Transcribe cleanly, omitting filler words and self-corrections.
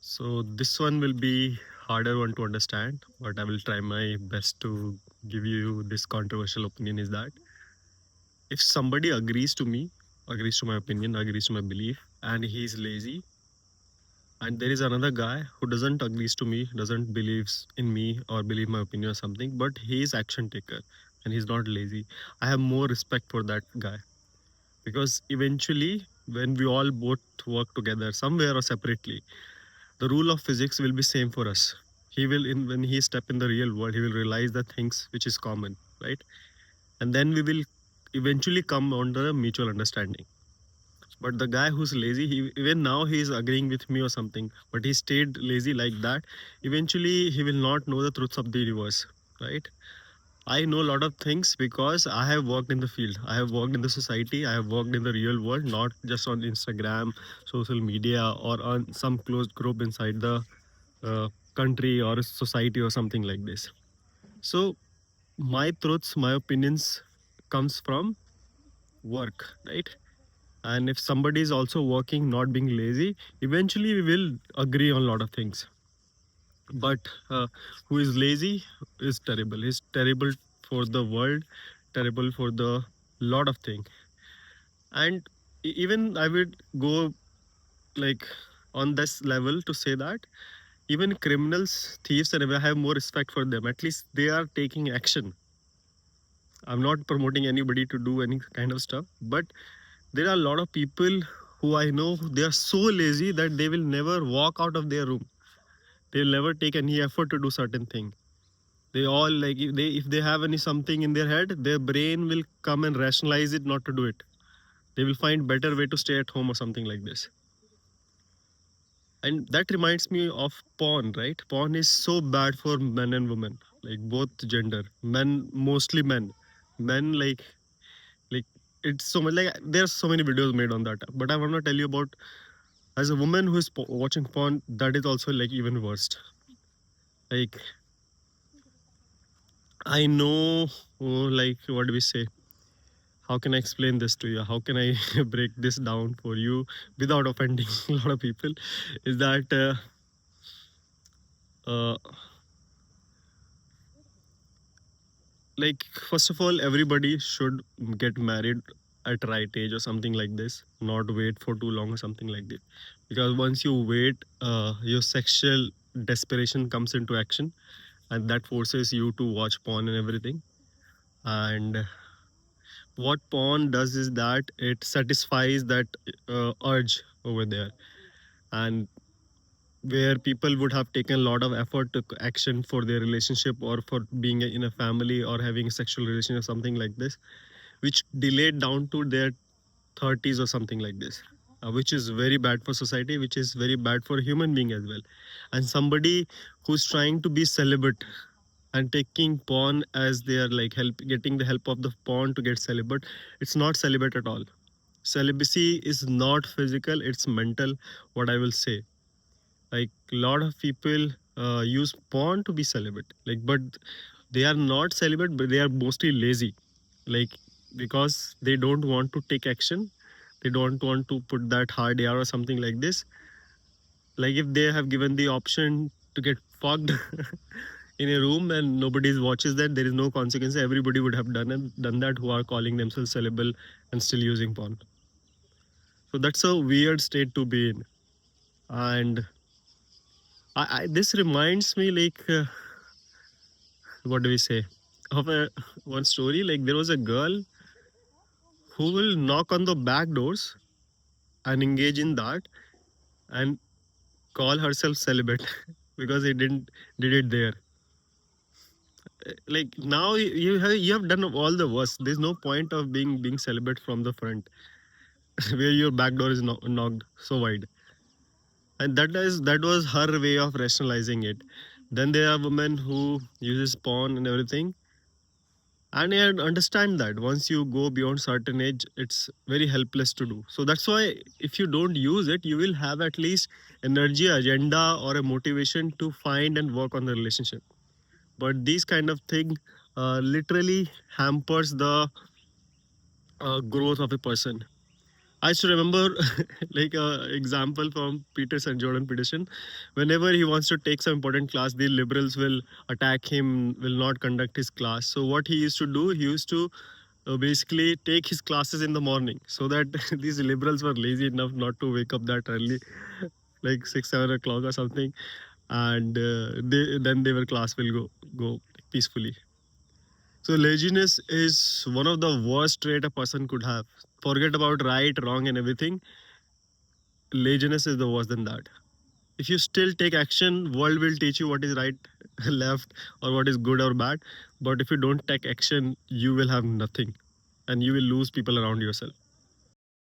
So this one will be harder one to understand, but I will try my best to give you this controversial opinion is that if somebody agrees to me, agrees to my opinion, agrees to my belief, and he's lazy, and there is another guy who doesn't agrees to me, doesn't believes in me or believe my opinion or something, but he is action taker and he's not lazy. I have more respect for that guy because eventually when we all both work together somewhere or separately, the rule of physics will be same for us. He will in when he step in the real world, he will realize the things which is common, right? And then we will eventually come under a mutual understanding. But the guy who's lazy, he even now he is agreeing with me or something, but he stayed lazy like that. Eventually, he will not know the truths of the universe, right? I know a lot of things because I have worked in the field. I have worked in the society. I have worked in the real world, not just on Instagram, social media, or on some closed group inside the country or society or something like this. So my truths, my opinions comes from work, right? And if somebody is also working, not being lazy, eventually we will agree on a lot of things. But who is lazy is terrible. He's terrible for the world, terrible for the lot of thing. And even I would go like on this level to say that even criminals, thieves, and I have more respect for them. At least they are taking action. I'm not promoting anybody to do any kind of stuff, but there are a lot of people who I know they are so lazy that they will never walk out of their room. They'll never take any effort to do certain thing. They all like if they have any something in their head, their brain will come and rationalize it not to do it. They will find better way to stay at home or something like this. And that reminds me of porn, right? Porn is so bad for men and women, like both gender. Men, mostly men. Men like it's so much like there's so many videos made on that. But I want to tell you about as a woman who is watching porn, that is also like even worst. Like I know, like what do we say? How can I explain this to you? How can I break this down for you without offending a lot of people? Is that uh, like first of all, everybody should get married at right age or something like this. Not wait for too long or something like this, because once you wait, your sexual desperation comes into action, and that forces you to watch porn and everything. And what porn does is that it satisfies that urge over there, and where people would have taken a lot of effort to action for their relationship or for being in a family or having a sexual relation or something like this, which delayed down to their 30s or something like this, which is very bad for society, which is very bad for human being as well. And somebody who's trying to be celibate and taking porn as their like help, getting the help of the porn to get celibate, it's not celibate at all. Celibacy is not physical, it's mental, what I will say. Like a lot of people use porn to be celibate, like, but they are not celibate, but they are mostly lazy, like because they don't want to take action, they don't want to put that hard air or something like this. Like if they have given the option to get fucked in a room and nobody watches that, there is no consequence, everybody would have done that who are calling themselves celibate and still using porn. So that's a weird state to be in. And this reminds me like what do we say, of a one story. Like there was a girl who will knock on the back doors and engage in that and call herself celibate because he didn't did it there. Like now you have done all the worst. There's no point of being celibate from the front where your back door is knocked so wide. And that was her way of rationalizing it. Then there are women who uses porn and everything. And I understand that once you go beyond certain age, it's very helpless to do. So that's why if you don't use it, you will have at least energy, agenda, or a motivation to find and work on the relationship. But these kind of thing literally hampers the growth of a person. I used to remember like a example from Peterson, Jordan Peterson. Whenever he wants to take some important class, the liberals will attack him, will not conduct his class. So what he used to do, he used to basically take his classes in the morning, so that these liberals were lazy enough not to wake up that early, like 6, 7 o'clock or something, and then their class will go peacefully. So laziness is one of the worst trait a person could have. Forget about right, wrong, and everything. Laziness is the worse than that. If you still take action, world will teach you what is right, left, or what is good or bad. But if you don't take action, you will have nothing, and you will lose people around yourself.